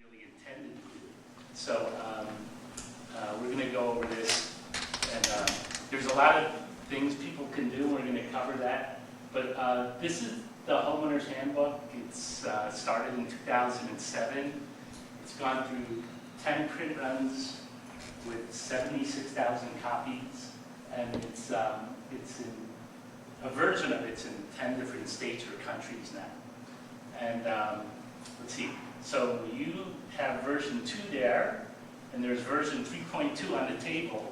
really intended to do. So we're going to go over this, and there's a lot of things people can do. We're going to cover that. But this is the Homeowner's Handbook. It's started in 2007. It's gone through 10 print runs with 76,000 copies, and it's in a version of it's in 10 different states or countries now. And let's see. So you have version 2 there, and there's version 3.2 on the table.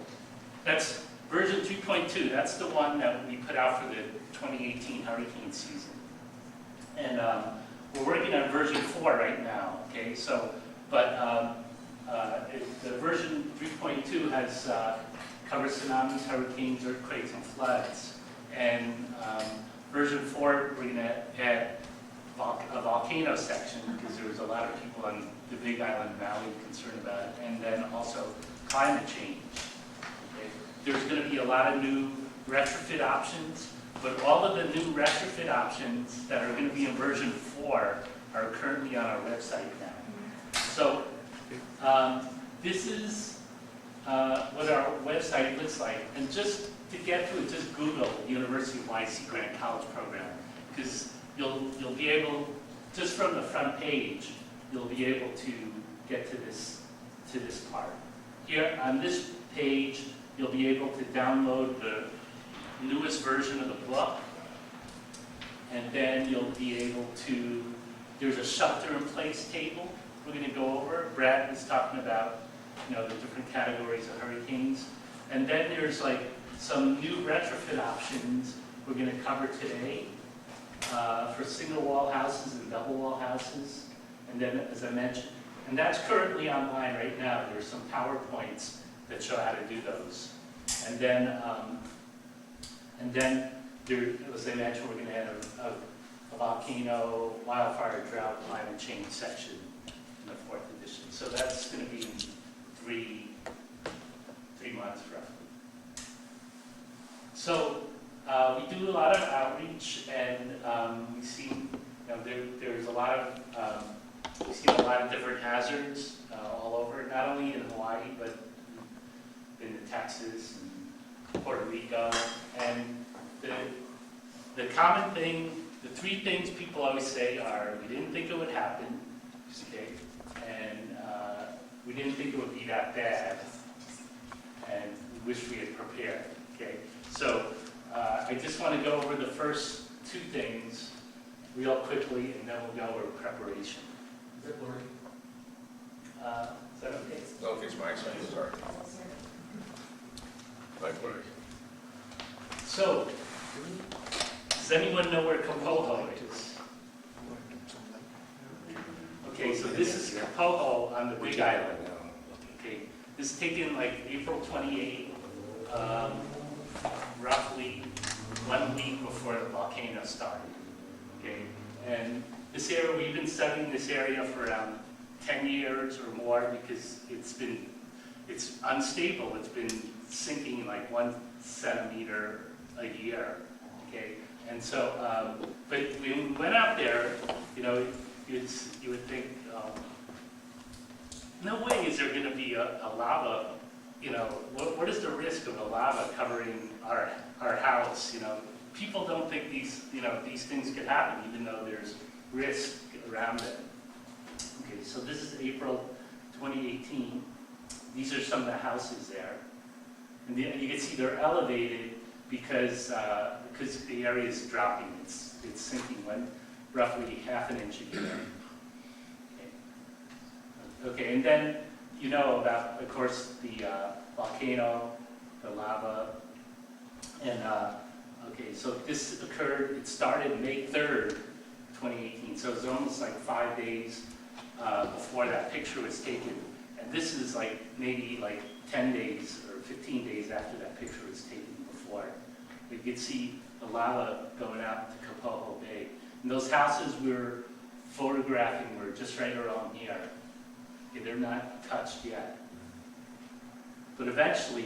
That's version 3.2. That's the one that we put out for the 2018 hurricane season. And we're working on version 4 right now. Okay, so the version 3.2 has covers tsunamis, hurricanes, earthquakes, and floods. And version 4, we're going to add a volcano section, because there was a lot of people on the Big Island Valley concerned about it, and then also climate change. Okay? There's going to be a lot of new retrofit options, but all of the new retrofit options that are going to be in version 4 are currently on our website now. So this is what our website looks like, and just to get to it, just Google University of Hawaii Sea Grant College Program, because you'll be able, just from the front page, you'll be able to get to this part. Here on this page, you'll be able to download the newest version of the book, and then you'll be able to, there's a shelter-in-place table we're going to go over. Brad was talking about, the different categories of hurricanes, and then there's like some new retrofit options we're going to cover today. For single wall houses and double wall houses, and then, as I mentioned, and that's currently online right now. There's some PowerPoints that show how to do those, and then there, as I mentioned, we're going to add a volcano, wildfire, drought, climate change section in the 4th edition. So that's going to be in three months roughly. So. We do a lot of outreach, and we see, there's a lot of, we see a lot of different hazards all over, not only in Hawaii, but in Texas and Puerto Rico. And the common thing, the 3 things people always say are, we didn't think it would happen, okay, and we didn't think it would be that bad, and we wish we had prepared, okay. So. I just want to go over the first 2 things real quickly, and then we'll go over preparation. Is that blurry? Is that okay? No, if it's my side, sorry. Like blurry. So, does anyone know where Kapoho is? Okay, so this is Kapoho on the Big Island. Okay, this is taken like April 28th. Roughly 1 week before the volcano started. Okay, and this area, we've been studying this area for around 10 years or more, because it's unstable. It's been sinking like 1 centimeter a year. Okay, and so, but when we went out there, you would think, no way is there going to be a lava. What is the risk of a lava covering our house? People don't think these things could happen, even though there's risk around it. Okay, so this is April 2018. These are some of the houses there, and you can see they're elevated because the area is dropping. It's sinking roughly ½ an inch a year. Okay, and then. About, of course, the volcano, the lava, and okay, so this occurred, it started May 3rd, 2018, so it was almost like 5 days before that picture was taken, and this is like maybe like 10 days or 15 days after that picture was taken before. You could see the lava going out to Kapoho Bay, and those houses we were photographing were just right around here. They're not touched yet. But eventually,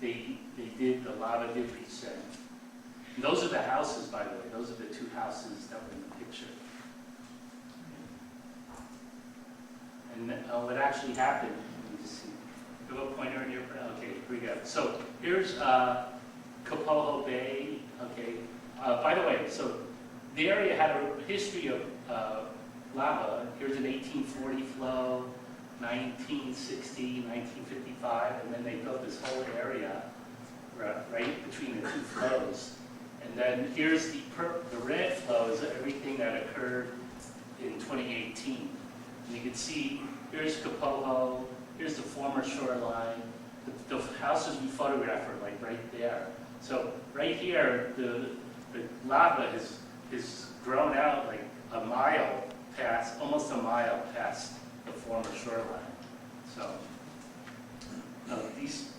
the lava did descend. And those are the houses, by the way. Those are the 2 houses that were in the picture. And And then, what actually happened, let me just see. Do you have a pointer in here? Okay, here we go. So here's Kapoho Bay. Okay. By the way, so the area had a history of lava. Here's an 1840 flow, 1960, 1955, and then they built this whole area right between the two flows. And then here's the red flow is everything that occurred in 2018. And you can see here's Kapoho, here's the former shoreline. The houses we photographed are like right there. So right here, the lava has grown out like a mile past, almost a mile past the former shoreline. So this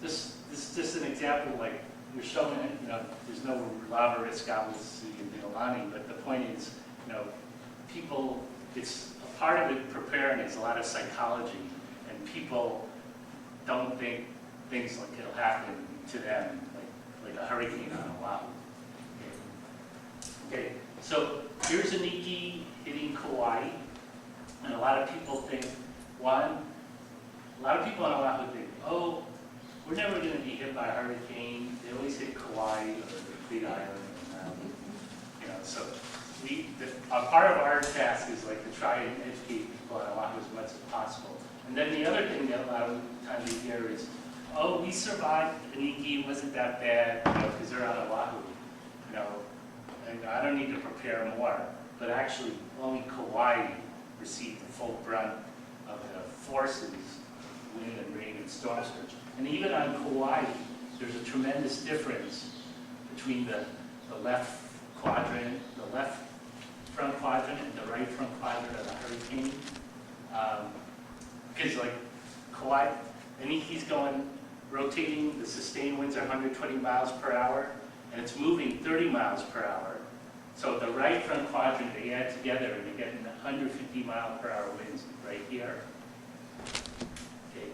is just an example. Like we're showing it. There's no lava risk obviously in Mililani, but the point is, people. It's a part of it. Preparedness, a lot of psychology, and people don't think things like it'll happen to them, like a hurricane on Oahu. Okay, so here's a Niki hitting Kauai, and a lot of people think, a lot of people on Oahu think, oh, we're never going to be hit by a hurricane. They always hit Kauai or the Big Island. So a part of our task is like to try and educate people on Oahu as much as possible. And then the other thing that a lot of times you hear is, oh, we survived Niki, it wasn't that bad, because they're on Oahu. And I don't need to prepare more. But actually, only Kauai received the full brunt of the forces, wind and rain and storm surge. And even on Kauai, there's a tremendous difference between the left quadrant, the left front quadrant and the right front quadrant of the hurricane. Because like Kauai, Niki's rotating, the sustained winds are 120 miles per hour, and it's moving 30 miles per hour. So the right front quadrant, they add together, and you get 150 mile per hour winds right here. Okay.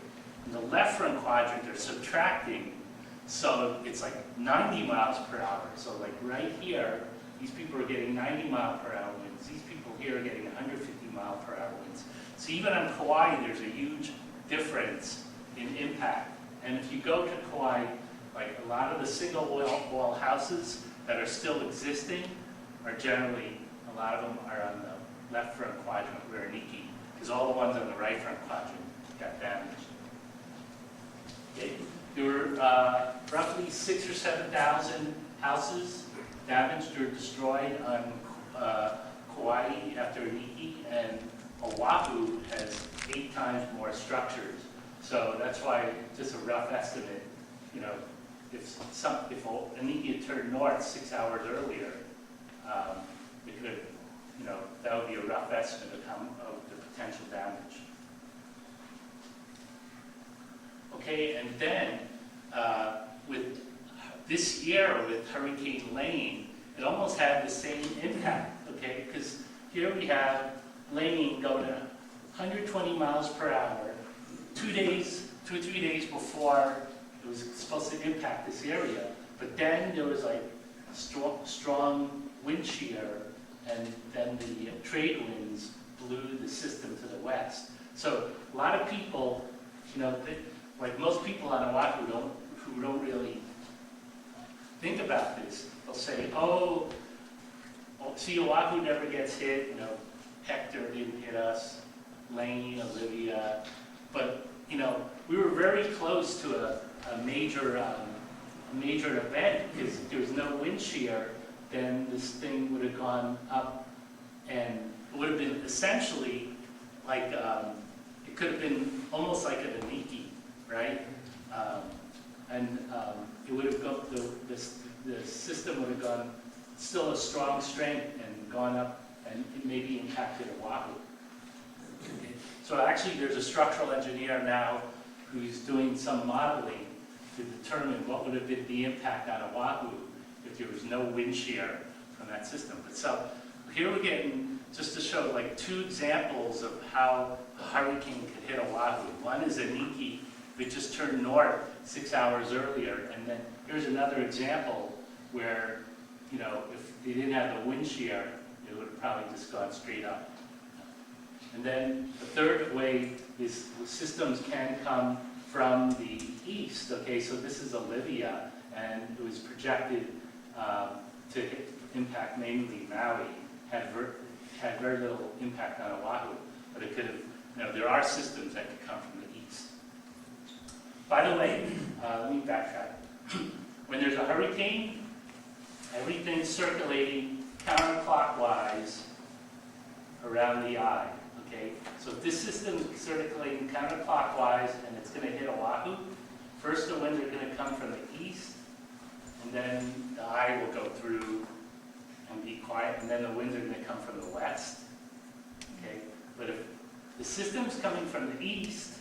In the left front quadrant, they're subtracting, so it's like 90 miles per hour. So like right here, these people are getting 90 mile per hour winds. These people here are getting 150 mile per hour winds. So even on Kauai, there's a huge difference in impact. And if you go to Kauai, like a lot of the single wall houses that are still existing are generally, a lot of them are on the left front quadrant where Niki, because all the ones on the right front quadrant got damaged. Okay. There were roughly 6,000 or 7,000 houses damaged or destroyed on Kauai after Niki, and Oahu has 8 times more structures. So that's why, just a rough estimate, if Niki had turned north 6 hours earlier, it could, that would be a rough estimate of the potential damage. Okay, and then with this year with Hurricane Lane, it almost had the same impact. Okay, because here we have Lane going to 120 miles per hour, 2 or 3 days before it was supposed to impact this area. But then there was like strong wind shear, and then the trade winds blew the system to the west. So a lot of people, like most people on Oahu who don't really think about this, they'll say, oh, see, Oahu never gets hit, Hector didn't hit us, Lane, Olivia, but, we were very close to a major event, because if there was no wind shear, then this thing would have gone up, and it would have been essentially like, it could have been almost like a Niki, right? It would have gone, the system would have gone still a strong strength and gone up, and it maybe impacted Oahu. So actually there's a structural engineer now who's doing some modeling to determine what would have been the impact on Oahu if there was no wind shear from that system. But so here we're getting, just to show like 2 examples of how a hurricane could hit Oahu. One is a Niki that just turned north 6 hours earlier, and then here's another example where, if they didn't have the wind shear, it would have probably just gone straight up. And then the third way is systems can come from the east. Okay, so this is Olivia, and it was projected to impact mainly Maui. Had very little impact on Oahu, but it could have, there are systems that could come from the east. By the way, let me backtrack. When there's a hurricane, everything's circulating counterclockwise around the eye, okay? So if this system is circulating counterclockwise and it's going to hit Oahu, first the winds are going to come from the east, and then the eye will go through and be quiet, and then the winds are going to come from the west, okay? But if the system's coming from the east,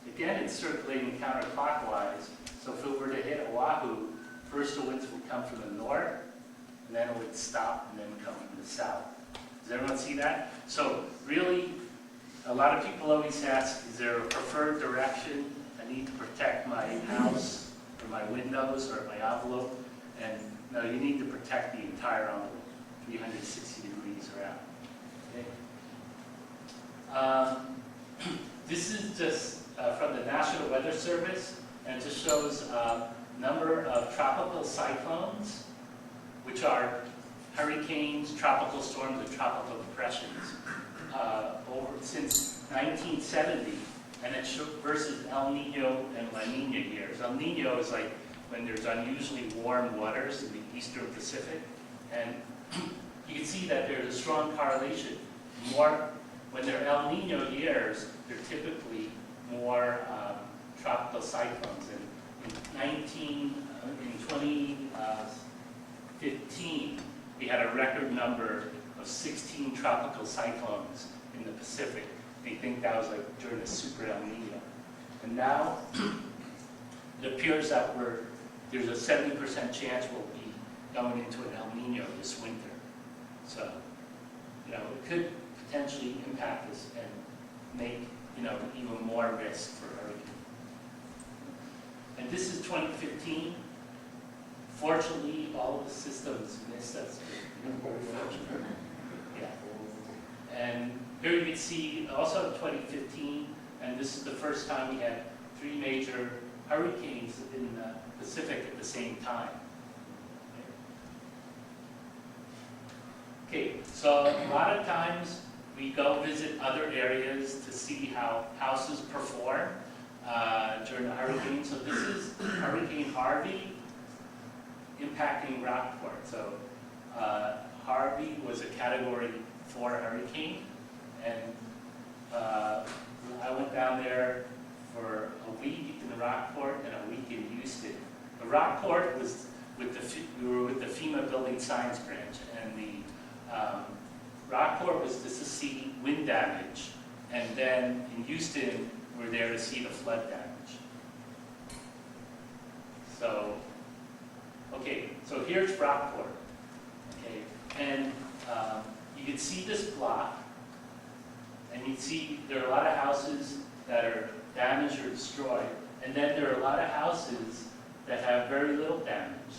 again, it's circulating counterclockwise, so if it were to hit Oahu, first the winds would come from the north, and then it would stop and then come from the south. Does everyone see that? So really, a lot of people always ask, is there a preferred direction? I need to protect my house or my windows or my envelope. And no, you need to protect the entire envelope, 360 degrees around. Okay. This is just from the National Weather Service, and it just shows number of tropical cyclones, which are hurricanes, tropical storms, and tropical depressions since 1970, and it versus El Nino and La Nina years. El Nino is like when there's unusually warm waters in the eastern Pacific, and you can see that there's a strong correlation. When they're El Nino years, they're typically more tropical cyclones. And in 2015, we had a record number of 16 tropical cyclones in the Pacific. They think that was like during the super El Nino. And now, it appears that there's a 70% chance we'll be going into an El Nino this winter. So, it could potentially impact us and make, even more risk for hurricane. And this is 2015. Fortunately, all of the systems missed us. Yeah. And here you can see also 2015, and this is the first time we had 3 major hurricanes in the Pacific at the same time. Okay, so a lot of times we go visit other areas to see how houses perform during a hurricane. So this is Hurricane Harvey impacting Rockport. So Harvey was a Category 4 hurricane, and I went down there for a week in Rockport and a week in Houston. The Rockport was we were with the FEMA Building Science Branch, and the Rockport was just to see wind damage, and then in Houston we're there to see the flood damage. So, okay, so here's Rockport, okay, and you can see this block, and you see there are a lot of houses that are damaged or destroyed, and then there are a lot of houses that have very little damage,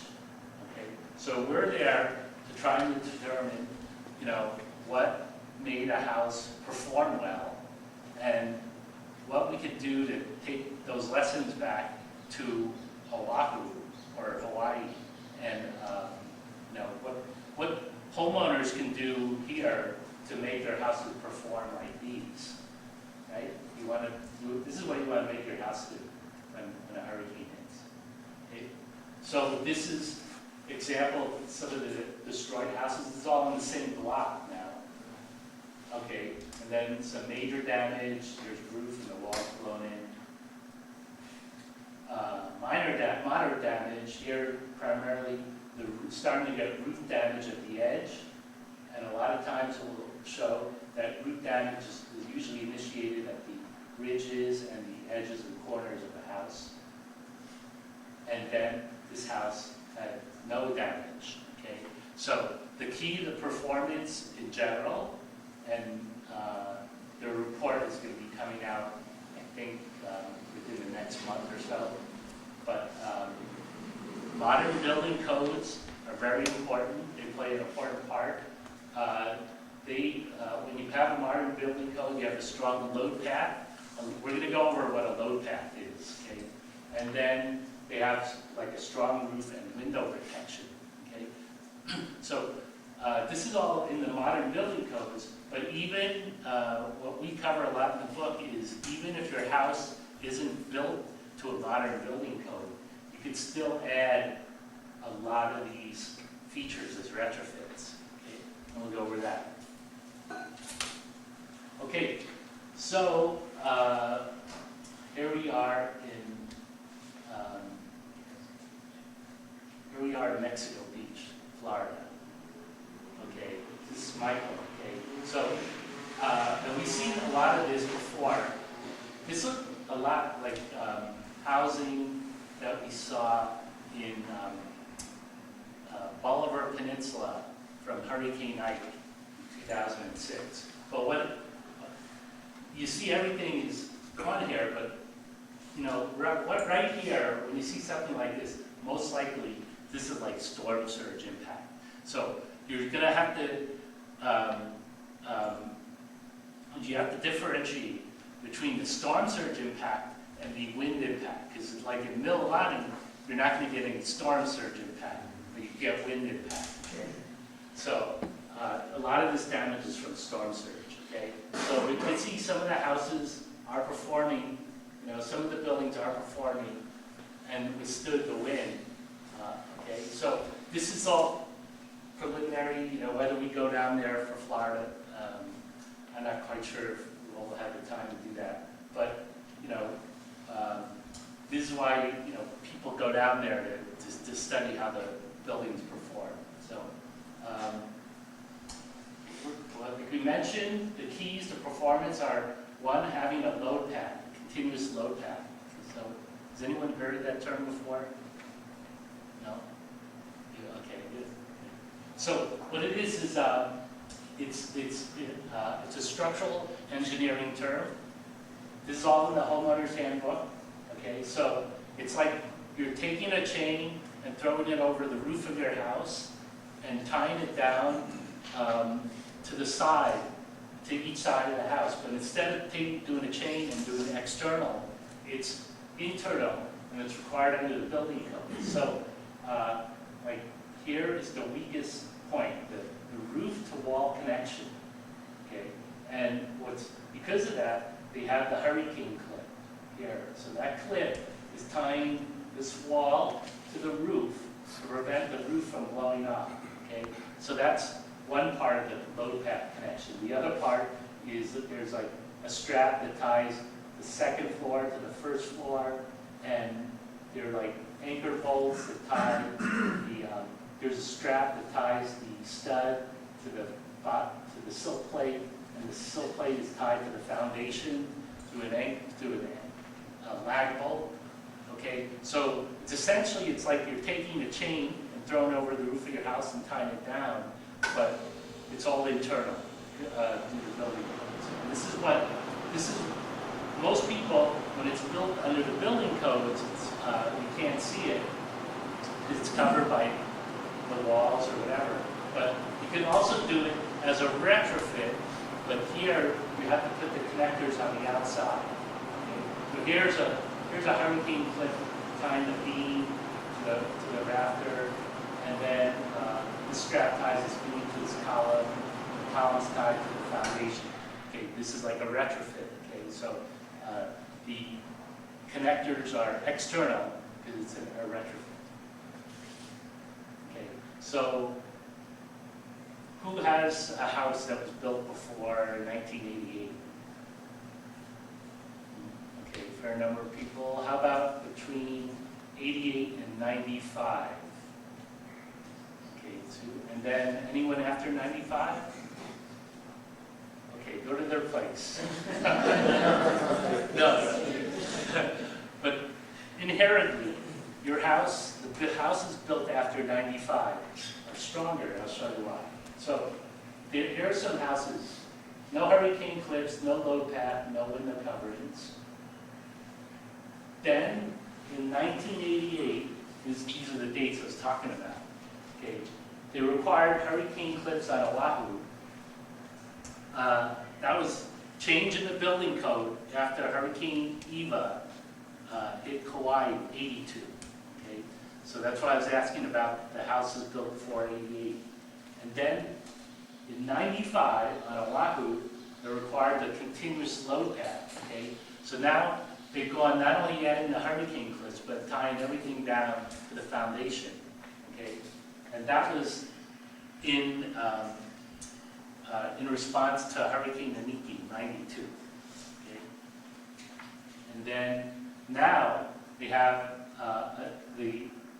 okay? So we're there to try and determine, what made a house perform well, and what we could do to take those lessons back to Oahu or Hawaii, and what homeowners can do here to make their houses perform like these, right? This is what you want to make your house do when a hurricane hits. Okay? So this is example of some of the destroyed houses. It's all in the same block now. Okay, and then some major damage. There's roof and the walls blown in. Moderate damage here, primarily starting to get roof damage at the edge, and a lot of times it will show that roof damage is usually initiated at the ridges and the edges and corners of the house. And then this house had no damage. Okay, so the key to the performance in general, and the report is going to be coming out, I think, within the next month or so. But modern building codes are very important. They play an important part. when you have a modern building code, you have a strong load path. We're going to go over what a load path is, okay? And then they have like a strong roof and window protection, okay? So this is all in the modern building codes, but even what we cover a lot in the book is even if your house isn't built to a modern building code, you can still add a lot of these features as retrofits, okay? And we'll go over that. Okay, so here we are in Mexico Beach, Florida. Okay, this is Michael. Okay, so and we've seen a lot of this before. This looked a lot like housing that we saw in Bolivar Peninsula from Hurricane Ike in 2006. But what you see, everything is gone here, but you know, right here, when you see something like this, most likely this is like storm surge impact. So you're going to have to differentiate between the storm surge impact and the wind impact, because like in Mililani, you're not going to get any storm surge impact, but you get wind impact. Okay? So a lot of this damage is from storm surge. Okay, so we can see some of the houses are performing, you know, some of the buildings are performing and withstood the wind. Okay, so this is all preliminary, you know, whether we go down there for Florida, I'm not quite sure if we'll have the time to do that, but, you know, this is why, you know, people go down there to study how the buildings perform. So, like we mentioned, the keys to performance are, one, having a load path, a continuous load path. So, has anyone heard of that term before? No? Yeah, okay, good. So, what it is it's a structural engineering term. This is all in the Homeowner's Handbook. Okay, so it's like you're taking a chain and throwing it over the roof of your house and tying it down to the side, to each side of the house. But instead of doing a chain and doing external, it's internal, and it's required under the building code. So, like here is the weakest point, the roof-to-wall connection. Okay, and because of that, they have the hurricane clip here. So that clip is tying this wall to the roof to prevent the roof from blowing off. Okay, so that's one part of the load path connection. The other part is that there's like a strap that ties the second floor to the first floor, and they're like anchor bolts that tie there's a strap that ties the stud to the sill plate, and the sill plate is tied to the foundation through a lag bolt. Okay, so it's essentially, it's like you're taking a chain and throwing it over the roof of your house and tying it down, but it's all internal through the building codes. And this is most people, when it's built under the building codes, you can't see it. It's covered by the walls or whatever. But you can also do it as a retrofit, but here you have to put the connectors on the outside. Okay? So here's a hurricane clip tying the beam to the rafter, and then the strap ties this beam to this column, the column's tied to the foundation. Okay, this is like a retrofit. Okay, so the connectors are external because it's a retrofit. Okay, so who has a house that was built before 1988? Okay, fair number of people. How about between 88 and 95? Okay, and then anyone after 95? Okay, go to their place. No. But inherently, your house, the houses built after 95 are stronger. I'll show you why. So here are some houses. No hurricane clips, no load path, no window coverings. Then, in 1988, these are the dates I was talking about. Okay, they required hurricane clips on Oahu, that was change in the building code after Hurricane Eva hit Kauai in '82. Okay, so that's why I was asking about the houses built before '88. And then in '95 on Oahu, they required the continuous load path. Okay, so now they've gone not only adding the hurricane cliffs, but tying everything down to the foundation. Okay, and that was in response to Hurricane Naniki in '92. Okay, and then now they have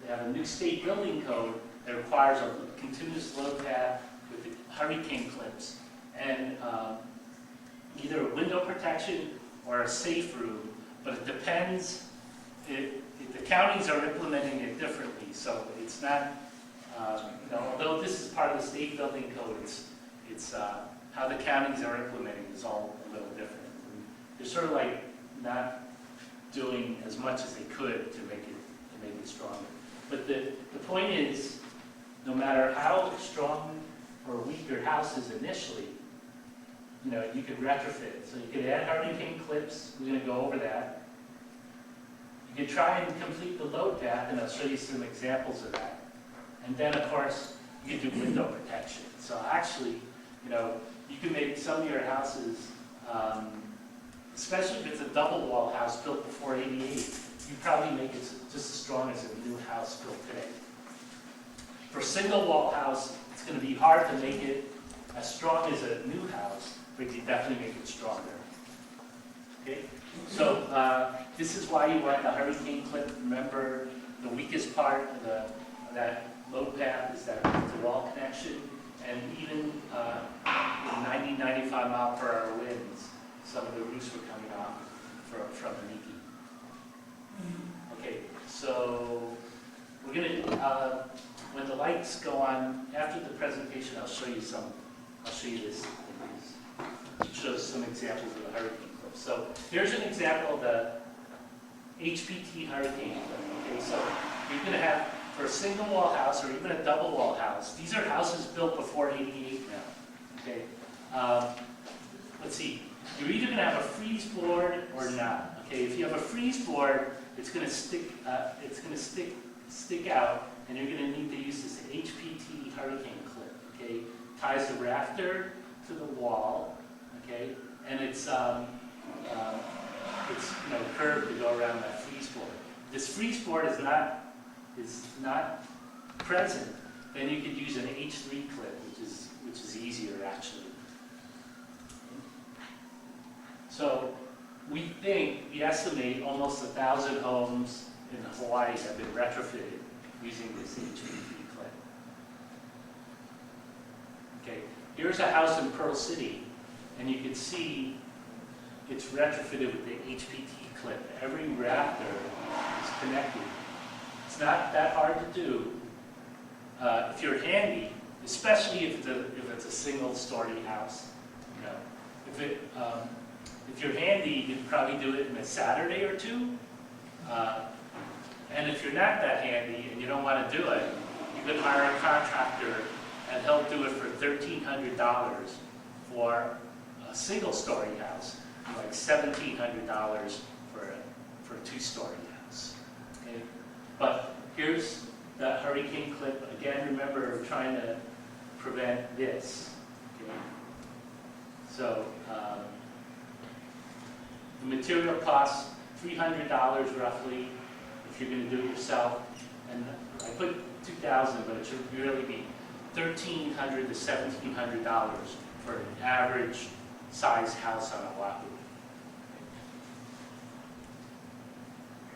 a new state building code that requires a continuous load path with the hurricane clips and either a window protection or a safe room, but it depends. The counties are implementing it differently, so it's not. Although this is part of the state building code, it's how the counties are implementing is all a little different. And they're sort of like not doing as much as they could to make it stronger. But the point is, no matter how strong or weak your house is initially, you could retrofit. So you could add hurricane clips. We're going to go over that. You could try and complete the load path, and I'll show you some examples of that. And then, of course, you could do window protection. So actually, you can make some of your houses, especially if it's a double wall house built before '88, you probably make it just as strong as a new house built today. For a single wall house, it's going to be hard to make it as strong as a new house, but you definitely make it stronger. Okay? So this is why you want the hurricane clip. Remember, the weakest part of that load path is that the wall connection, and even in 90, 95 mile per hour winds, some of the roofs were coming off from the Niki. Okay, so we're going to, when the lights go on after the presentation, I'll show you this. It shows some examples of the hurricane clip. So here's an example of the HPT hurricane clip. Okay, so you're going to have, for a single wall house or even a double wall house, these are houses built before '88 now. Okay, let's see. You're either going to have a freeze board or not. Okay, if you have a freeze board, it's going to stick. Stick out, and you're going to need to use this HPT hurricane clip. Okay, ties the rafter to the wall. Okay, and it's curved to go around that freeze board. This freeze board is not present. Then you could use an H3 clip, which is easier actually. So we estimate almost 1,000 homes in Hawaii have been retrofitted using this HPT clip. Okay, here's a house in Pearl City, and you can see it's retrofitted with the HPT clip. Every rafter is connected. It's not that hard to do if you're handy, especially if it's a single-story house. If you're handy, you can probably do it in a Saturday or two. And if you're not that handy and you don't want to do it, you could hire a contractor and he'll do it for $1,300 for a single-story house, and like $1,700 for a two-story house. Okay? But here's the hurricane clip. Again, remember, we're trying to prevent this. Okay? So the material costs $300 roughly if you're going to do it yourself, and I put $2,000, but it should really be $1,300 to $1,700 for an average size house on Oahu.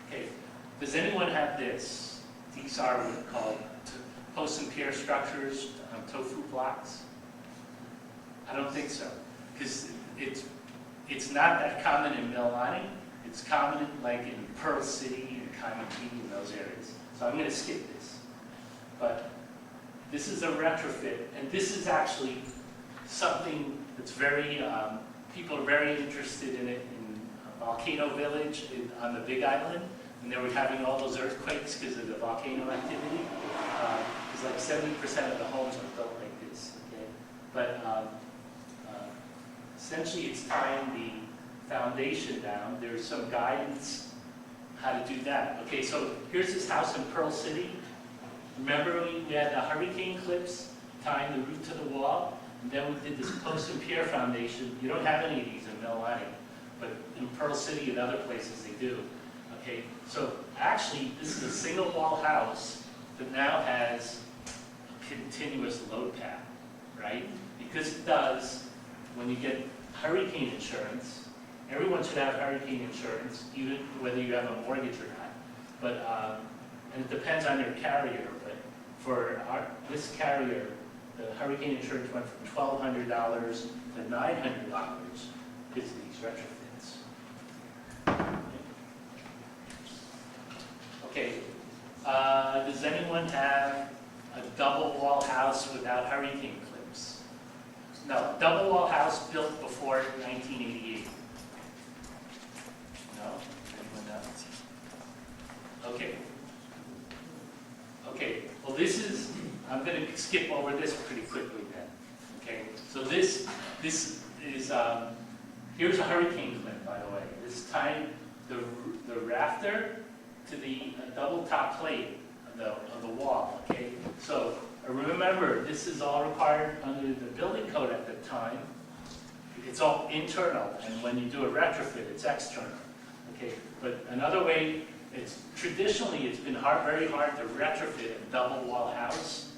Okay, does anyone have this? These are what are called post and pier structures on tofu blocks. I don't think so, because it's not that common in Mililani. It's common like in Pearl City and Kaimati and those areas. So I'm going to skip this. But this is a retrofit, and this is actually something that's very, people are very interested in it in Volcano Village on the Big Island. And they were having all those earthquakes because of the volcano activity. Because like 70% of the homes are built like this. Okay? But essentially it's tying the foundation down. There's some guidance how to do that. Okay, so here's this house in Pearl City. Remember we had the hurricane clips tying the roof to the wall? And then we did this post and pier foundation. You don't have any of these in Mililani, but in Pearl City and other places they do. Okay, so actually this is a single wall house that now has a continuous load path, right? Because it does, when you get hurricane insurance, everyone should have hurricane insurance, even whether you have a mortgage or not. But, and it depends on your carrier, but for this carrier, the hurricane insurance went from $1,200 to $900 because of these retrofits. Okay, does anyone have a double wall house without hurricane clips? No, double wall house built before 1988. No? Anyone else? Okay. Okay, well this is, I'm going to skip over this pretty quickly then. Okay, so this is, here's a hurricane clip, by the way. This is tying the rafter to the double top plate of the wall, okay? So remember, this is all required under the building code at the time. It's all internal, and when you do a retrofit, it's external, okay? But another way, traditionally it's been very hard to retrofit a double wall house,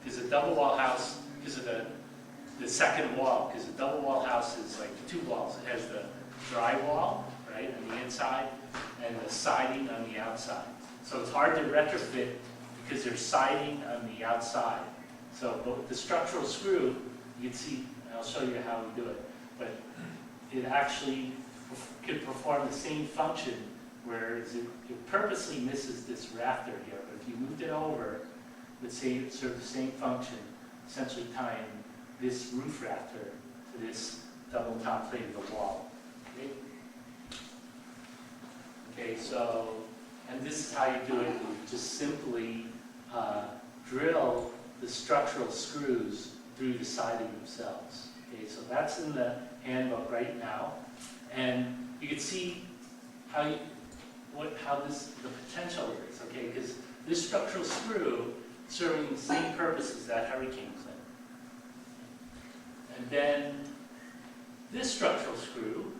because a double wall house, because of the second wall, because a double wall house is like two walls. It has the drywall, right, on the inside, and the siding on the outside. So it's hard to retrofit because there's siding on the outside. So but with the structural screw, you can see, and I'll show you how we do it, but it actually could perform the same function, whereas it purposely misses this rafter here. But if you moved it over, it would serve the same function, essentially tying this roof rafter to this double top plate of the wall. Okay? Okay, so, and this is how you do it. You just simply drill the structural screws through the siding themselves. Okay, so that's in the handbook right now. And you can see how the potential is, okay? Because this structural screw is serving the same purpose as that hurricane clip. And then this structural screw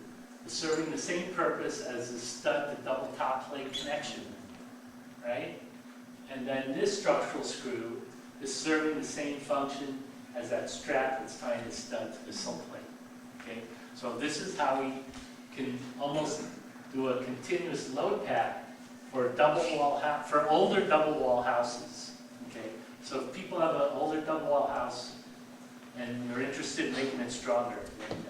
is serving the same purpose as the stud to double top plate connection, right? And then this structural screw is serving the same function as that strap that's tying the stud to the sill plate, okay? So this is how we can almost do a continuous load path for for older double wall houses, okay? So if people have an older double wall house and you're interested in making it stronger, then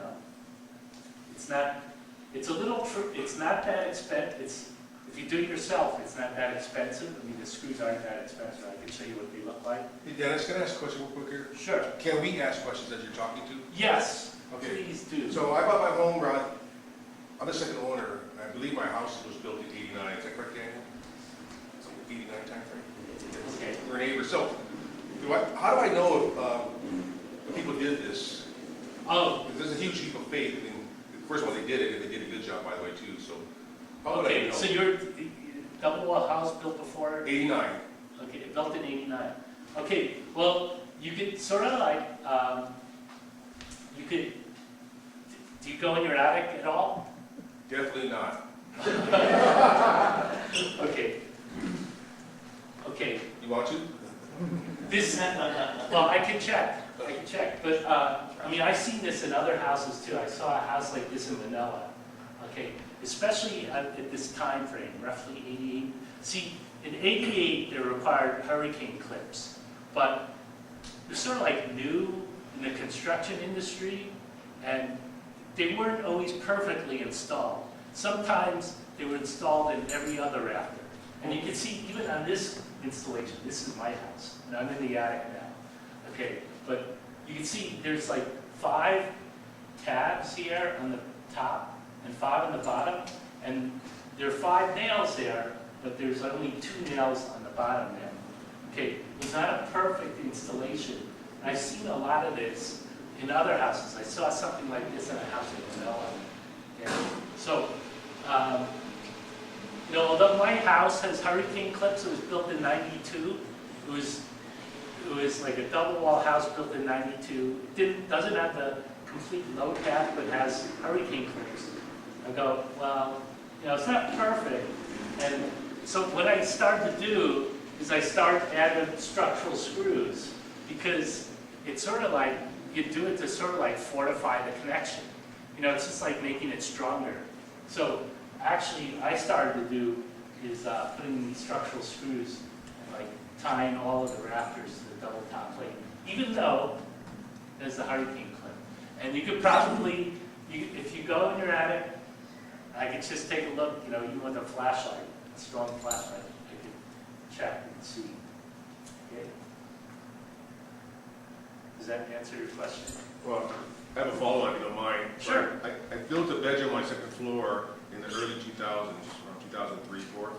it's not that expensive. If you do it yourself, it's not that expensive. I mean, the screws aren't that expensive. I can show you what they look like. Hey Dennis, can I ask a question real quick here? Sure. Can we ask questions as you're talking to? Yes, Okay. please do. So I bought my home, Ron. I'm the second owner. I believe my house was built in '89. Is that correct, Daniel? It's like '89 time frame? Okay. We're neighbors. So how do I know if people did this? Oh, There's a huge leap of faith. I mean, first of all, they did it, and they did a good job, by the way, too. So how would I okay, know? so you're double wall house built before? 89. Okay, built in '89. Okay, well, you could sort of like, do you go in your attic at all? Definitely not. Okay. Okay, You want to? this, well, I can check, but, I mean, I've seen this in other houses too. I saw a house like this in Manila, okay, especially at this time frame, roughly '88. See, in '88, they required hurricane clips, but they're sort of like new in the construction industry, and they weren't always perfectly installed. Sometimes they were installed in every other rafter. And you can see, even on this installation, this is my house, and I'm in the attic now. Okay, but you can see there's like 5 tabs here on the top and 5 on the bottom, and there are 5 nails there, but there's only 2 nails on the bottom there. Okay, it's not a perfect installation. I've seen a lot of this in other houses. I saw something like this in a house in Manila. Okay. So, you know, although my house has hurricane clips, it was built in '92. It was like a double wall house built in '92. It doesn't have the complete low path, but has hurricane clips. I go, well, you know, it's not perfect. And so what I started to do is I started adding structural screws, because it's sort of like, you do it to sort of like fortify the connection. You know, it's just like making it stronger. So actually, I started to do is putting these structural screws and like tying all of the rafters to the double top plate, even though there's the hurricane clip. And you could probably, if you go in your attic, I could just take a look, you know, even with a flashlight, a strong flashlight, I could check and see. Okay? Does that answer your question? Well, I have a follow-on, if you don't mind. Sure. I built a bedroom on my second floor in the early 2000s, around 2003, 2004.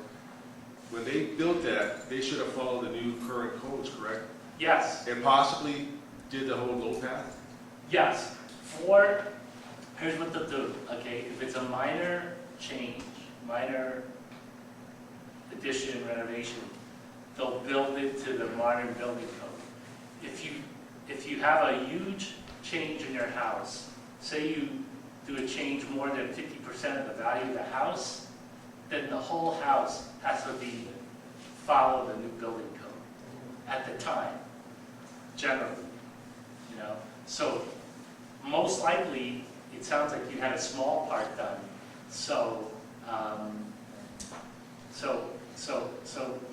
When they built that, they should have followed the new current codes, correct? Yes. And possibly did the whole low path? Yes. Here's what they'll do, okay? If it's a minor change, minor addition, renovation, they'll build it to the modern building code. If you have a huge change in your house, say you do a change more than 50% of the value of the house, then the whole house has to follow the new building code at the time, generally, you know? So most likely, it sounds like you had a small part done, so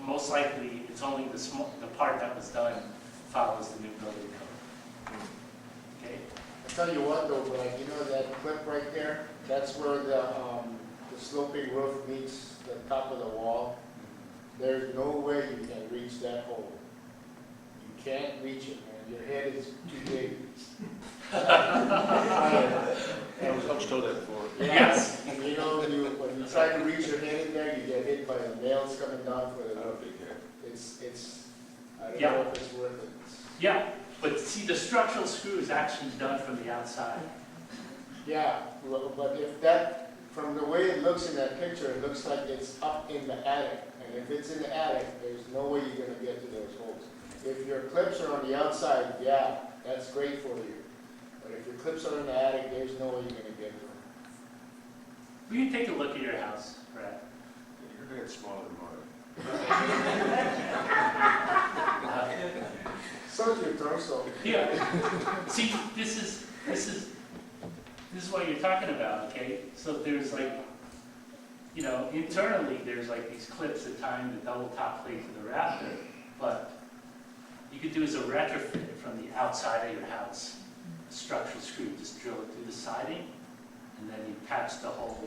most likely it's only the part that was done follows the new building code. Okay. I tell you what though, like, you know that clip right there, that's where the sloping roof meets the top of the wall. There's no way you can reach that hole. You can't reach it, man. Your head is too big. I was told that before. Yes. And you know, when you try to reach your head in there, you get hit by the nails coming down for the roof. It's I don't know if it's worth it. Yeah, but see, the structural screw is actually done from the outside. Yeah, well, but if that, from the way it looks in that picture, it looks like it's up in the attic. And if it's in the attic, there's no way you're going to get to those holes. If your clips are on the outside, yeah, that's great for you. But if your clips are in the attic, there's no way you're going to get to them. Will you take a look at your house, Brad? Your head's smaller than mine. So is your torso. Yeah. See, this is what you're talking about, okay? So there's like, you know, internally there's like these clips that tie the double top plate to the rafter, but you could do as a retrofit from the outside of your house. A structural screw, just drill it through the siding, and then you patch the hole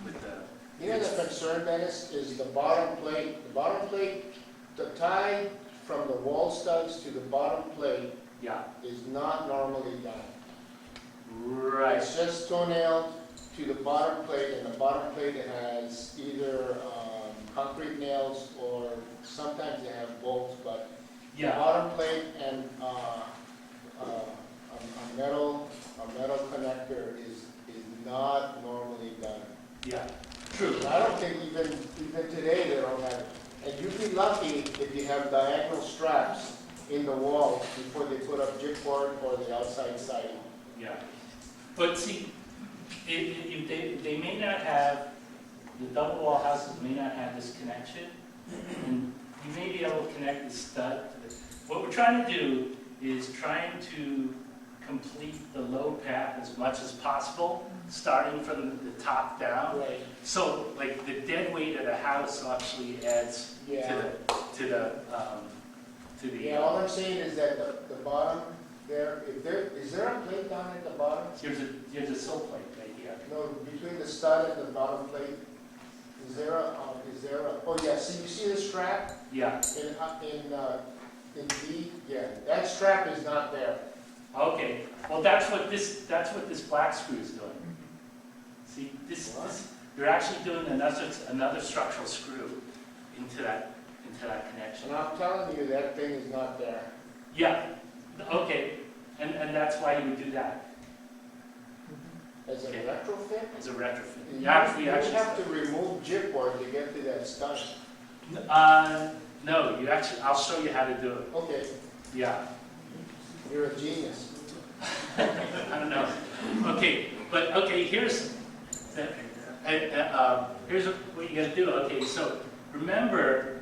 with the. You know the concern, Dennis, is the bottom plate. The bottom plate, the tie from the wall studs to the bottom plate Yeah. is not normally done. Right. It's just toenailed to the bottom plate, and the bottom plate has either concrete nails or sometimes they have bolts, but the Yeah. bottom plate and a metal connector is not normally done. Yeah. True. And I don't think even today they don't have it. And you'd be lucky if you have diagonal straps in the wall before they put up gypboard or the outside siding. Yeah. But see, they may not have, the double wall houses may not have this connection, and you may be able to connect the stud to the, what we're trying to do is trying to complete the low path as much as possible, starting from the top down. Right. So like the dead weight of the house actually adds Yeah. to the Yeah, all I'm saying is that the bottom there, is there a plate down at the bottom? There's a sill plate right here. No, between the stud and the bottom plate, is there a, oh yeah, see, you see the strap Yeah. in D? Yeah, that strap is not there. Okay, well, that's what this black screw is doing. See, you're actually doing another structural screw into that connection. And I'm telling you, that thing is not there. Yeah, okay. And that's why you would do that, As a Okay. retrofit? as a retrofit. You You actually have to remove gypboard to get to that stud. no, I'll show you how to do it. Okay, Yeah, you're a genius. I don't know. Okay, but, okay, here's what you gotta do. Okay, so remember,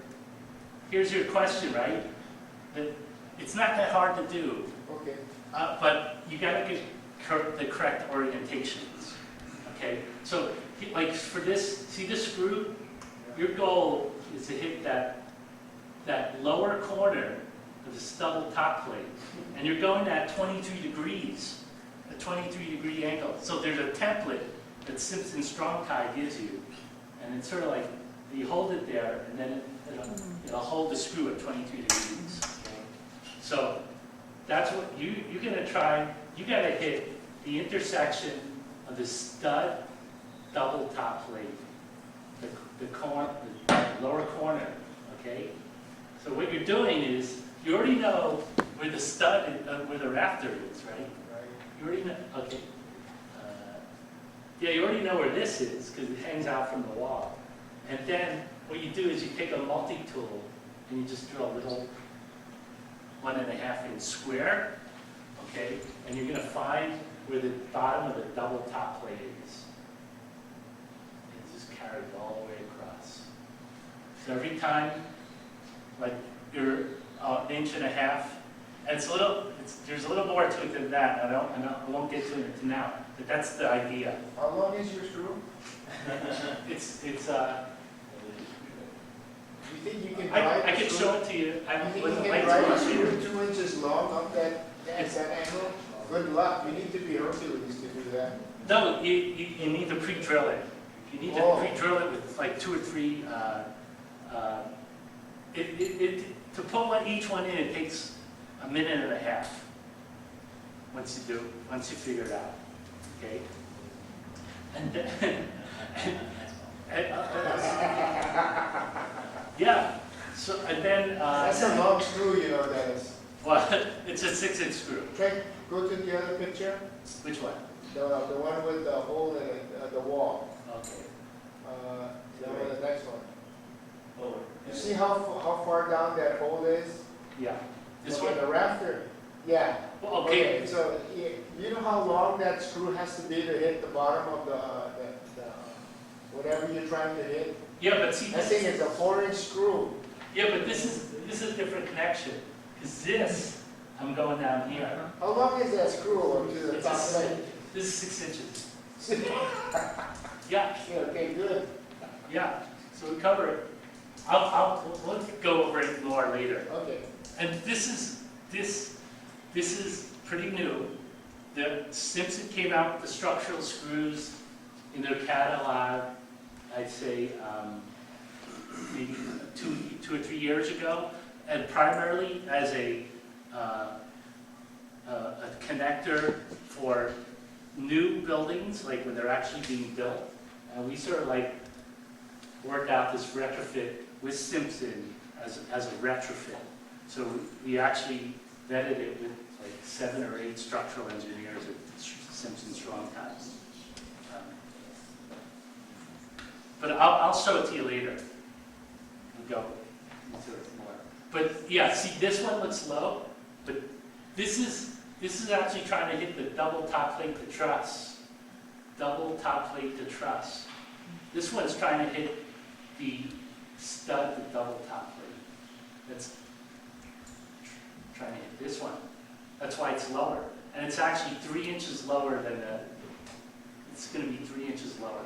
here's your question, right? That it's not that hard to do, Okay, but you gotta get the correct orientations, okay? So, like for this, see this screw? Your goal is to hit that lower corner of the stubble top plate, and you're going at 23 degrees, a 23-degree angle. So there's a template that Simpson Strong Tie gives you, and it's sort of like you hold it there, and then it'll hold the screw at 23 degrees. Okay? So that's what you're gonna try. You gotta hit the intersection of the stud double top plate, the lower corner. Okay. So what you're doing is you already know where the stud, where the rafter is, right? right. You already know. Okay. Yeah, you already know where this is because it hangs out from the wall. And then what you do is you take a multi-tool and you just drill a little 1.5-inch square, okay? And you're going to find where the bottom of the double top plate is. And just carry it all the way across. So every time, like you're 1.5 inches, and there's a little more to it than that. I won't get to it now, but that's the idea. How long is your screw? It's Do you think you can drive I the can screw? show it to you. You think With you the can lights drive a on. screw 2 inches long up that angle? Good luck, you need to be Hercules to do that. No, you need to pre-drill it. You need to Oh. pre-drill it with like 2 or 3. To put each one in, it takes 1.5 minutes. Once you figure it out, okay. And then, yeah. So and then. That's a long screw, you know, Dennis. Well, it's a 6-inch screw. Trey, go to the other picture, Which one? the one with the hole in it, the wall. Okay. The next one. Oh. You see how far down that hole is? Yeah. This On one. the rafter? Yeah. Well, okay. So you know how long that screw has to be to hit the bottom of the whatever you're trying to hit? Yeah, but see, That thing is a 4-inch screw. yeah, but this is a different connection. Because this, I'm going down here. How long is that screw to the It's top plate? This is 6 inches. Yeah, Okay, good. yeah. So we cover it. We'll go over it more later. Okay. And this is pretty new. The Simpson came out with the structural screws in their catalog, I'd say maybe two or 3 years ago, and primarily as a connector for new buildings, like when they're actually being built. And we sort of like worked out this retrofit with Simpson as a retrofit. So we actually vetted it with like 7 or 8 structural engineers at Simpson Strong Ties. But I'll show it to you later. We'll go into it more. But yeah, see, this one looks low, but this is actually trying to hit the double top plate to truss. Double top plate to truss. This one's trying to hit the stud to double top plate. That's trying to hit this one. That's why it's lower. And it's actually 3 inches lower than it's going to be 3 inches lower.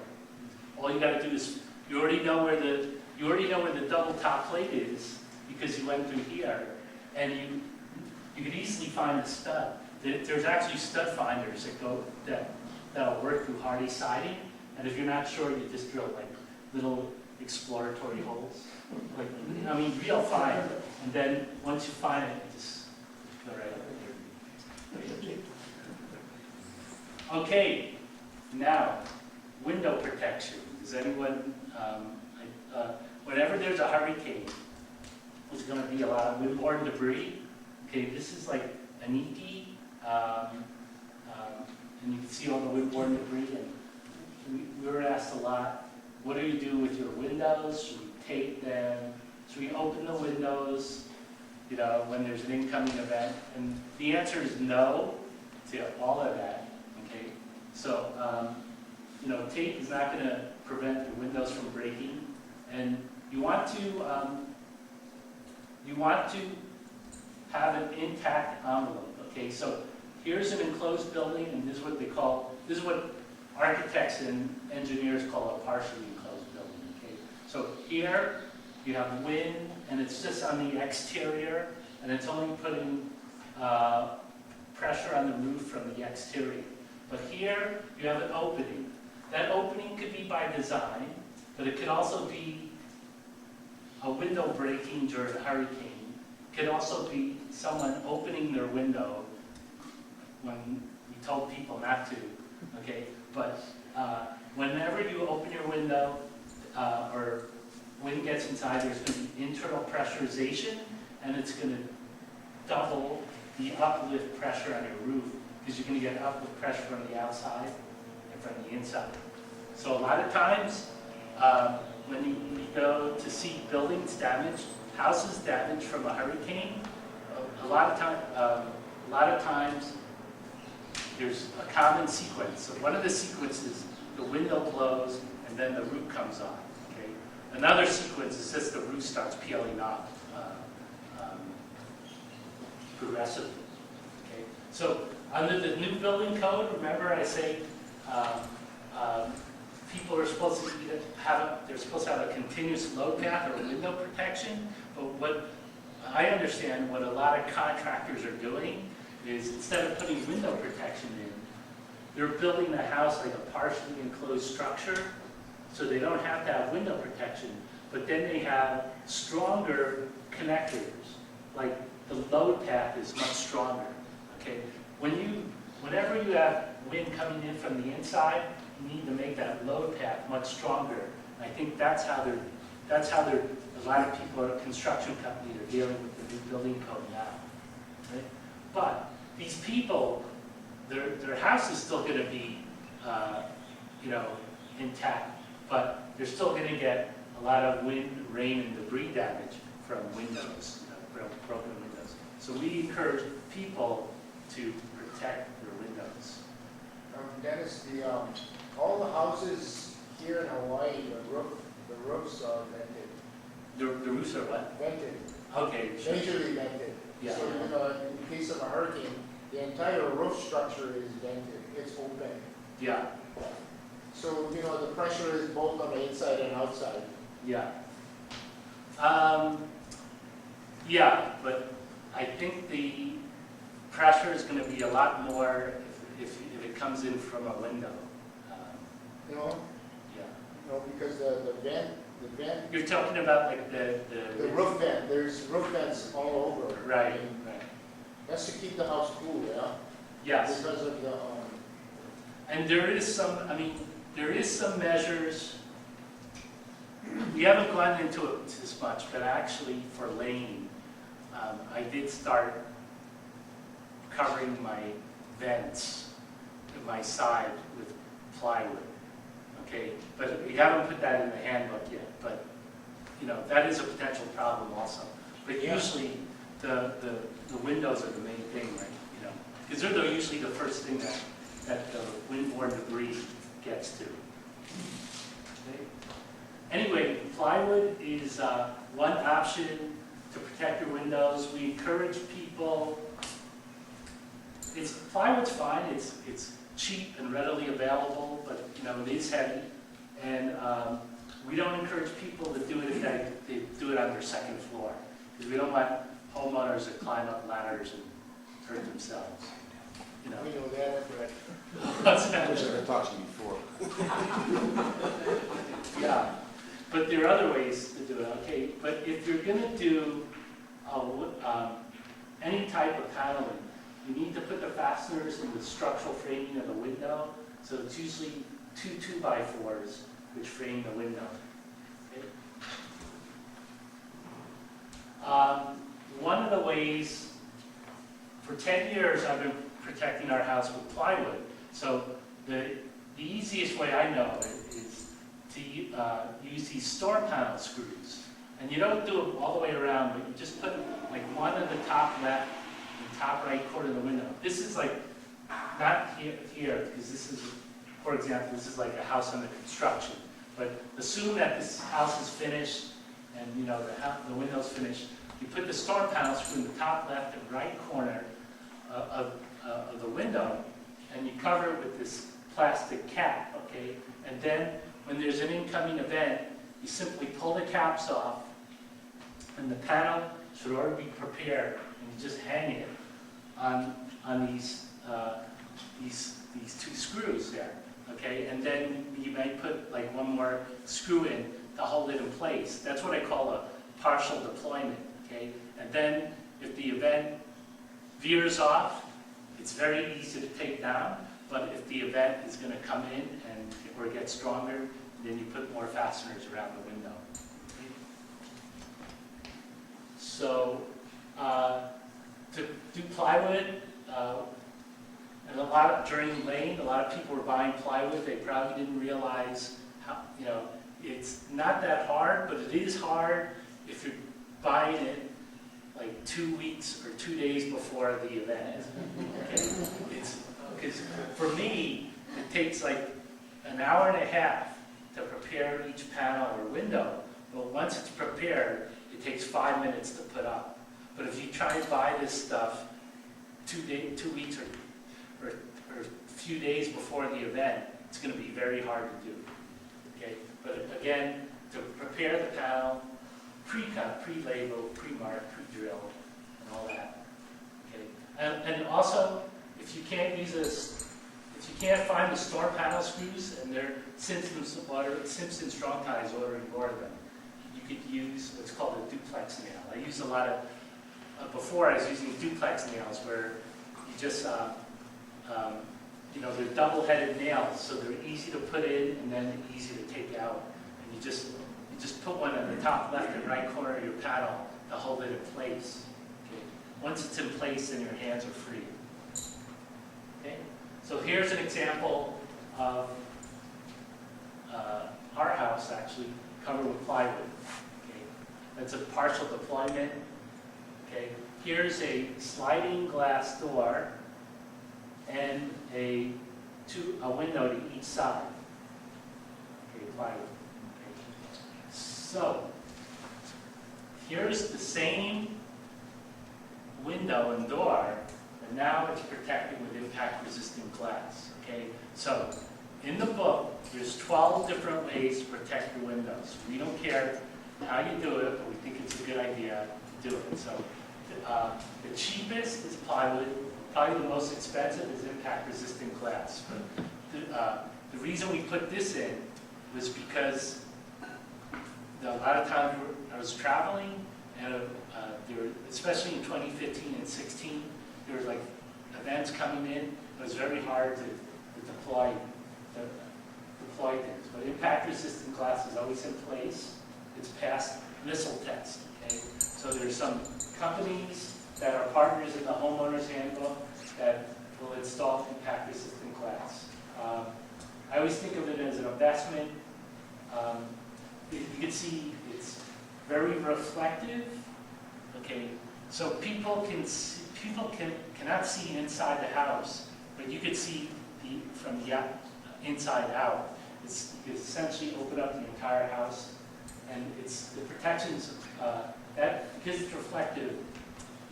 All you got to do is, you already know where the double top plate is because you went through here, and you could easily find the stud. There's actually stud finders that'll work through hardy siding, and if you're not sure, you just drill like little exploratory holes. Like, I mean, real fine. And then once you find it, you just go right up there. Okay, now window protection. Does anyone? Whenever there's a hurricane, there's going to be a lot of windborne debris. Okay, this is like an ED and you can see all the windborne debris. And we were asked a lot, what do you do with your windows? Should we tape them? Should we open the windows, you know, when there's an incoming event? And the answer is no to all of that, okay? So, you know, tape is not going to prevent the windows from breaking. And you want to have an intact envelope, okay? So here's an enclosed building, and this is what architects and engineers call a partially enclosed building, okay? So here you have wind, and it's just on the exterior, and it's only putting pressure on the roof from the exterior. But here you have an opening. That opening could be by design, but it could also be a window breaking during a hurricane. It could also be someone opening their window when we told people not to, okay? But whenever you open your window or wind gets inside, there's going to be internal pressurization, and it's going to double the uplift pressure on your roof, because you're going to get uplift pressure from the outside and from the inside. So a lot of times, when you go to see buildings damaged, houses damaged from a hurricane, a lot of times there's a common sequence. So one of the sequences, the window blows and then the roof comes on. Okay. Another sequence is just the roof starts peeling off progressively. Okay. So under the new building code, remember I say people are supposed to have a continuous load path or a window protection. But what I understand, what a lot of contractors are doing is, instead of putting window protection in, they're building the house like a partially enclosed structure, so they don't have to have window protection, but then they have stronger connectors, like the load path is much stronger. Okay, whenever you have wind coming in from the inside, you need to make that load path much stronger. And I think that's how a lot of people, construction companies, are dealing with the new building code now. Right? But these people, their house is still going to be, intact, but they're still going to get a lot of wind, rain, and debris damage from windows, broken windows. So we encourage people to protect their windows. Dennis, all the houses here in Hawaii, the roofs are vented. The roofs are what? Vented. Okay. Sure. Majorly vented. Yeah. So, in the case of a hurricane, the entire roof structure is vented. It's open. Yeah. So, the pressure is both on the inside and outside. Yeah. Yeah, but I think the pressure is going to be a lot more if it comes in from a window. Yeah. Because the vent. You're talking about like the roof vent. There's roof vents all over. Right. Right. That's to keep the house cool, yeah. Yes. Because of the. And there is some measures. We haven't gone into it as much, but actually for laying, I did start covering my vents to my side with plywood. Okay, but we haven't put that in the handbook yet. But that is a potential problem also. But usually the windows are the main thing, right? Because they're usually the first thing that the windborne debris gets to. Okay. Anyway, plywood is one option to protect your windows. We encourage people. Plywood's fine. It's cheap and readily available, but it is heavy, and we don't encourage people to do it if they do it on their second floor, because we don't want homeowners to climb up ladders and hurt themselves. We know that, but. What's I that? wish I could talk to you before. Yeah, but there are other ways to do it. Okay, but if you're going to do any type of paneling, you need to put the fasteners in the structural framing of the window. So it's usually 2 2x4s which frame the window. Okay? One of the ways, for 10 years I've been protecting our house with plywood. So the easiest way I know it is to use these store panel screws. And you don't do it all the way around, but you just put like one in the top left and top right corner of the window. This is like, not here, because this is, for example, this is like a house under construction. But assume that this house is finished and you know the window's finished. You put the store panel screw in the top left and right corner of the window, and you cover it with this plastic cap, okay? And then when there's an incoming event, you simply pull the caps off, and the panel should already be prepared, and you just hang it on these two screws there, okay? And then you may put like one more screw in to hold it in place. That's what I call a partial deployment, okay? And then if the event veers off, it's very easy to take down, but if the event is going to come in or get stronger, then you put more fasteners around the window. So to do plywood, and during Lane, a lot of people were buying plywood. They probably didn't realize how, it's not that hard, but it is hard if you're buying it like 2 weeks or 2 days before the event. Okay? Because for me, it takes like an hour and a half to prepare each panel or window. But once it's prepared, it takes 5 minutes to put up. But if you try to buy this stuff 2 weeks or a few days before the event, it's going to be very hard to do. Okay? But again, to prepare the panel, pre-cut, pre-label, pre-mark, pre-drill, and all that. Okay? And also, if you can't find the store panel screws, and they're Simpson Strong Tie is ordering more of them, you could use what's called a duplex nail. I use a lot of, before I was using duplex nails where you just, they're double-headed nails, so they're easy to put in and then easy to take out. And you just put one in the top left and right corner of your panel to hold it in place. Okay? Once it's in place, then your hands are free. Okay? So here's an example of our house actually covered with plywood. Okay? That's a partial deployment. Okay? Here's a sliding glass door and a window to each side. Okay, plywood. Okay. So here's the same window and door, and now it's protected with impact-resistant glass. Okay, so in the book, there's 12 different ways to protect your windows. We don't care how you do it, but we think it's a good idea to do it. So the cheapest is plywood. Probably the most expensive is impact-resistant glass. But the reason we put this in was because a lot of times I was traveling, and especially in 2015 and 16, there were like events coming in. It was very hard to deploy things. But impact-resistant glass is always in place. It's passed missile test. Okay? So there's some companies that are partners in the Homeowner's Handbook that will install impact-resistant glass. I always think of it as an investment. You can see it's very reflective. Okay, so people cannot see inside the house, but you can see from the inside out. You essentially open up the entire house, and it's the protections that because it's reflective.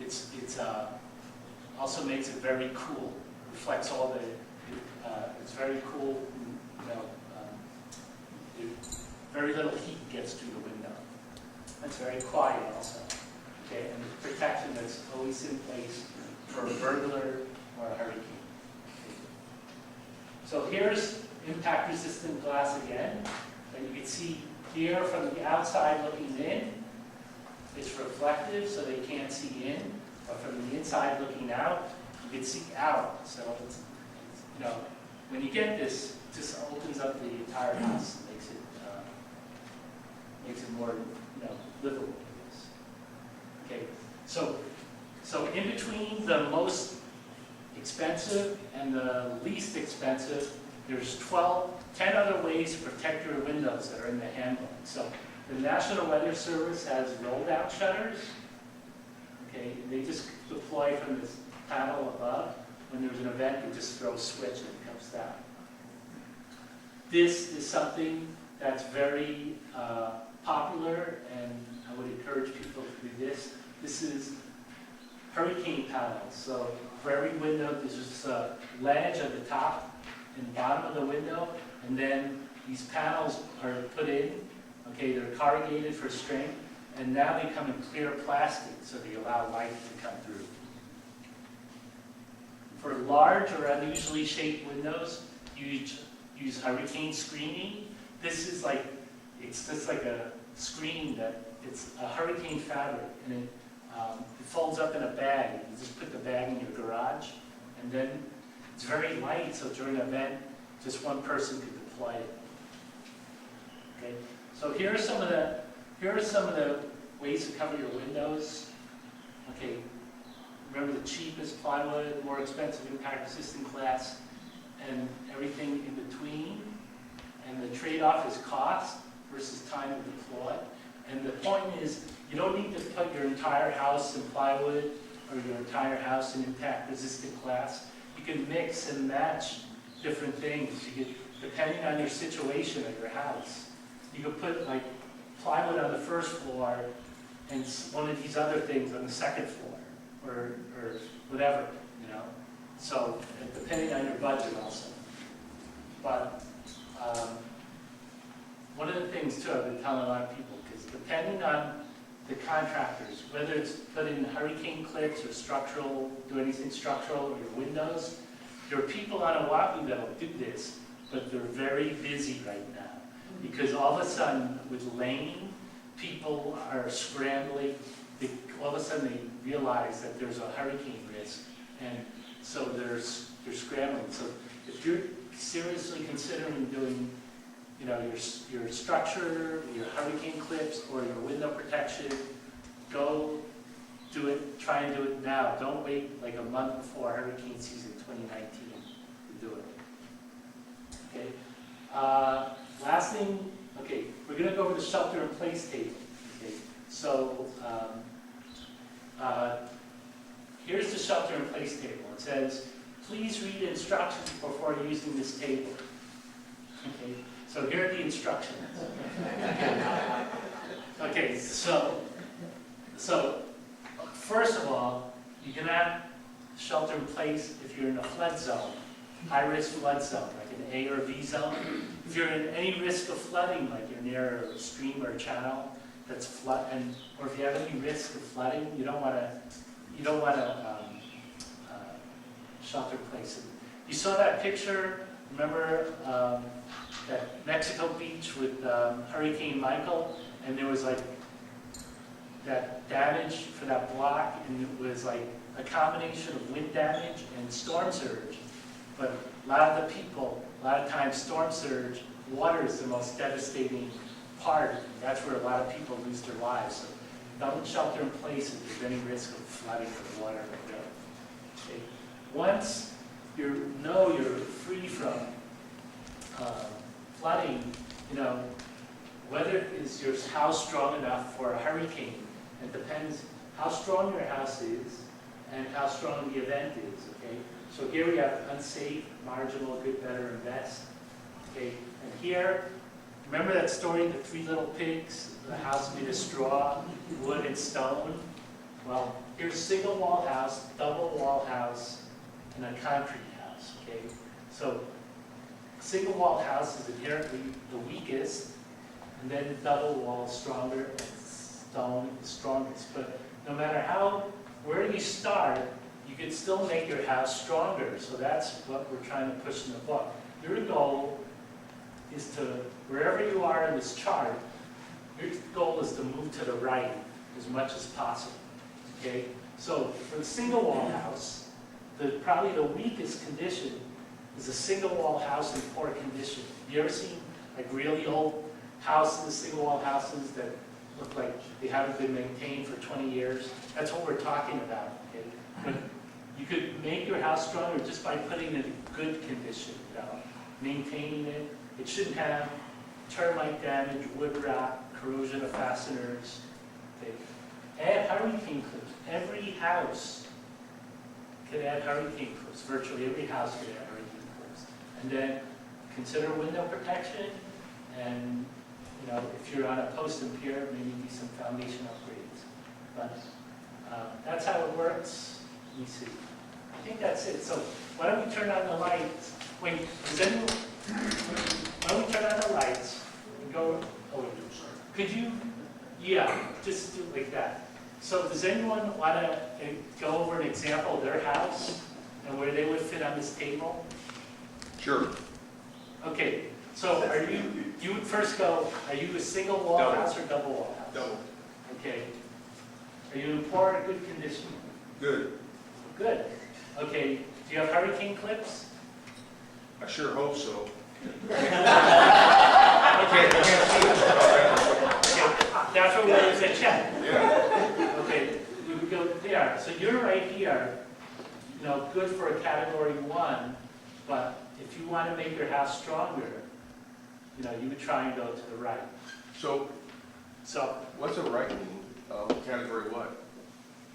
It's also makes it very cool. Reflects all the. It's very cool. Very little heat gets through the window. It's very quiet also. Okay, and the protection that's always in place for a burglar or a hurricane. Okay. So here's impact-resistant glass again, and you can see here from the outside looking in. It's reflective, so they can't see in, but from the inside looking out, you can see out. So it's when you get this, it just opens up the entire house and makes it more livable. I guess. Okay, so in between the most expensive and the least expensive. There's 10 other ways to protect your windows that are in the handbook. So the National Weather Service has roll-down shutters. Okay, they just deploy from this panel above. When there's an event, you just throw a switch and it comes down. This is something that's very popular, and I would encourage people to do this. This is hurricane panels. So for every window, there's just a ledge at the top and bottom of the window, and then these panels are put in. Okay, they're corrugated for strength, and now they come in clear plastic, so they allow light to come through. For large or unusually shaped windows, use hurricane screening. This is like, it's just like a screen that, it's a hurricane fabric, and it folds up in a bag. You just put the bag in your garage, and then it's very light, so during an event, just one person could deploy it. Okay, so here are some of the ways to cover your windows. Okay, remember the cheapest plywood, more expensive impact-resistant glass, and everything in between. And the trade-off is cost versus time to deploy. And the point is, you don't need to put your entire house in plywood or your entire house in impact-resistant glass. You can mix and match different things. You can, depending on your situation at your house. You could put like plywood on the first floor and one of these other things on the second floor, or whatever, you know. So depending on your budget also. But one of the things too, I've been telling a lot of people, because depending on the contractors, whether it's put in hurricane clips or structural, do anything structural, or your windows, there are people on Oahu that will do this, but they're very busy right now. Because all of a sudden, with Lane, people are scrambling. All of a sudden, they realize that there's a hurricane risk, and so they're scrambling. So if you're seriously considering doing, you know, your structure, your hurricane clips, or your window protection, go do it. Try and do it now. Don't wait like a month before hurricane season 2019 to do it. Okay. Last thing. Okay, we're going to go over the shelter-in-place table. Okay. So here's the shelter-in-place table. It says, please read instructions before using this table. Okay. So here are the instructions. Okay, so first of all, you cannot shelter in place if you're in a flood zone, high-risk flood zone, like an A or B zone. If you're in any risk of flooding, like you're near a stream or a channel that's flood, or if you have any risk of flooding, you don't want to shelter in place. You saw that picture. Remember that Mexico Beach with Hurricane Michael, and there was like that damage for that block, and it was like a combination of wind damage and storm surge. But a lot of times storm surge, water is the most devastating part. That's where a lot of people lose their lives. So don't shelter in place if there's any risk of flooding or water like that. Okay. Once you know you're free from flooding, you know, whether is your house strong enough for a hurricane? It depends how strong your house is and how strong the event is, okay? So here we have unsafe, marginal, good, better, and best, okay? And here, remember that story, the three little pigs, the house made of straw, wood, and stone? Well, here's single wall house, double wall house, and a concrete house, okay? So single wall house is inherently the weakest, and then double wall is stronger, and stone is strongest. But no matter where you start, you can still make your house stronger. So that's what we're trying to push in the book. Your goal is to, wherever you are in this chart, your goal is to move to the right as much as possible. Okay? So for the single wall house, probably the weakest condition is a single wall house in poor condition. Have you ever seen like really old houses, single wall houses that look like they haven't been maintained for 20 years? That's what we're talking about. Okay? But You could make your house stronger just by putting it in good condition, maintaining it. It shouldn't have termite damage, wood rot, corrosion of fasteners. Okay. Add hurricane clips. Every house could add hurricane clips. Virtually every house could add hurricane clips. And then consider window protection, and if you're on a post and pier, maybe do some foundation upgrades. But that's how it works. Let me see. I think that's it. So why don't we turn on the lights? Wait, does anyone? Why don't we turn on the lights and go? Oh, wait, could you? Yeah, just do it like that. So does anyone want to go over an example of their house and where they would fit on this table? Sure. Okay, so you would first go, are you a single wall Double. house or double wall house? Double. Okay. Are you in poor or good condition? Good. Good. Okay, do you have hurricane clips? I sure hope so. Okay, that's what we're going to check. Yeah. Okay, we would go there. So you're right here, good for a category 1, but if you want to make your house stronger, you would try and go to the right. So So what's a right mean? Category what?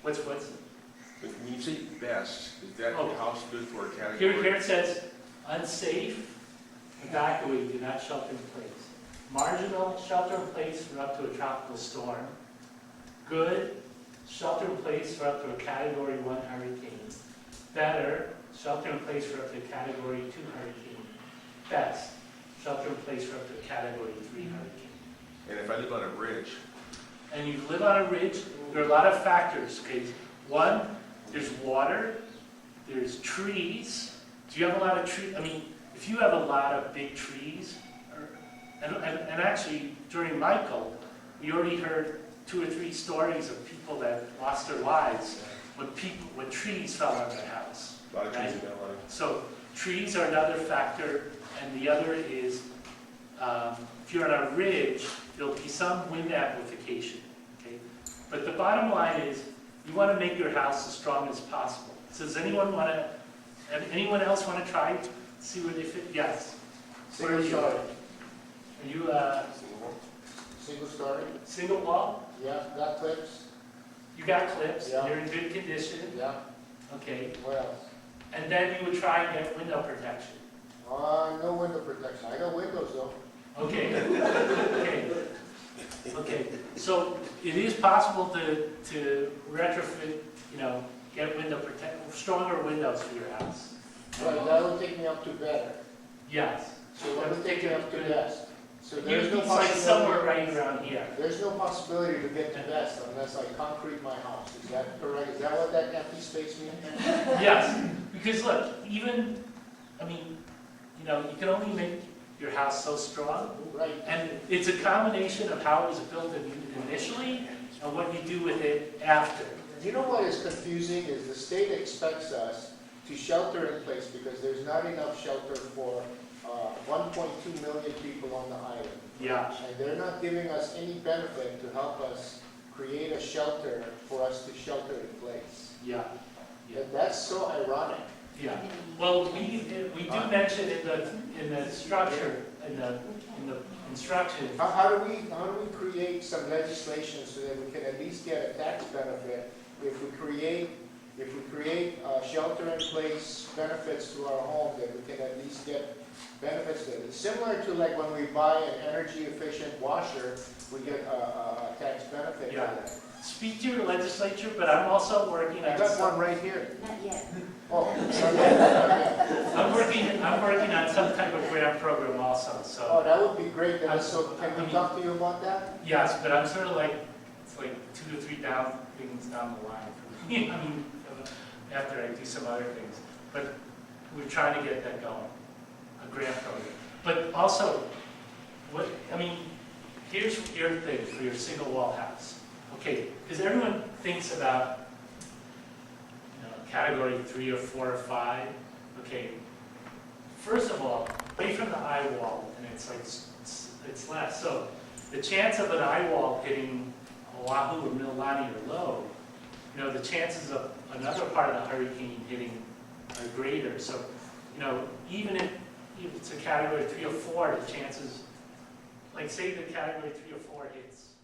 what's When you say best, is that Oh. house good for a category? here it says unsafe, evacuate, do not shelter in place. Marginal, shelter in place for up to a tropical storm. Good, shelter in place for up to a category 1 hurricane. Better, shelter in place for up to a category 2 hurricane. Best, shelter in place for up to a category 3 hurricane. And if I live on a bridge, And you live on a ridge, there are a lot of factors, okay? One, there's water, there's trees. Do you have a lot of trees? I mean, if you have a lot of big trees, and actually during Michael, we already heard 2 or 3 stories of people that lost their lives when trees fell on their house. a lot of trees Right. in that line. So trees are another factor, and the other is if you're on a ridge, there'll be some wind amplification. Okay? But the bottom line is you want to make your house as strong as possible. So does anyone else want to try see where they fit? Yes. Where are Single you? story. Are you Single story? single wall? Yeah, got clips? You got clips. Yeah. You're in good condition. Yeah. Okay. What else? And then you would try and get window protection. No window protection. I got windows though. Okay. Okay. Okay. So it is possible to retrofit, get stronger windows for your house. Right, that would take me up to better. Yes. So that would take me up to best. So there's Usually no it's like somewhere possibility, right around here. there's no possibility to get to best unless I concrete my house. Is that correct? Is that what that empty space means? Yes. Because look, even, you can only make your house so strong. Right. And it's a combination of how it was built initially and what you do with it after. You know what is confusing is the state expects us to shelter in place because there's not enough shelter for 1.2 million people on the island. Yeah. And they're not giving us any benefit to help us create a shelter for us to shelter in place. Yeah. Yeah. And that's so ironic. Yeah. Well, we do mention in the structure, in the instructions. How do we create some legislation so that we can at least get a tax benefit if we create shelter in place benefits to our home, that we can at least get benefits that it's similar to like when we buy an energy efficient washer, we get a tax benefit for Yeah. that. Speak to your legislature, but I'm also working I on got one some, right here. Not yet. Oh, okay. I'm working on some type of grant program also. Oh, So that would be great. Then. So can we talk to you about that? yes, but I'm sort of it's like 2 to 3 things down the line for me. After I do some other things, but we're trying to get that going, a grant program. But also, here's your thing for your single wall house. Okay, because everyone thinks about category 3 or 4 or 5. Okay, first of all, away from the eye wall, and it's less. So the chance of an eye wall hitting Oahu or Mililani are low. The chances of another part of the hurricane hitting are greater. So, you know, even if it's a category 3 or 4, the chances, like say the category 3 or 4 hits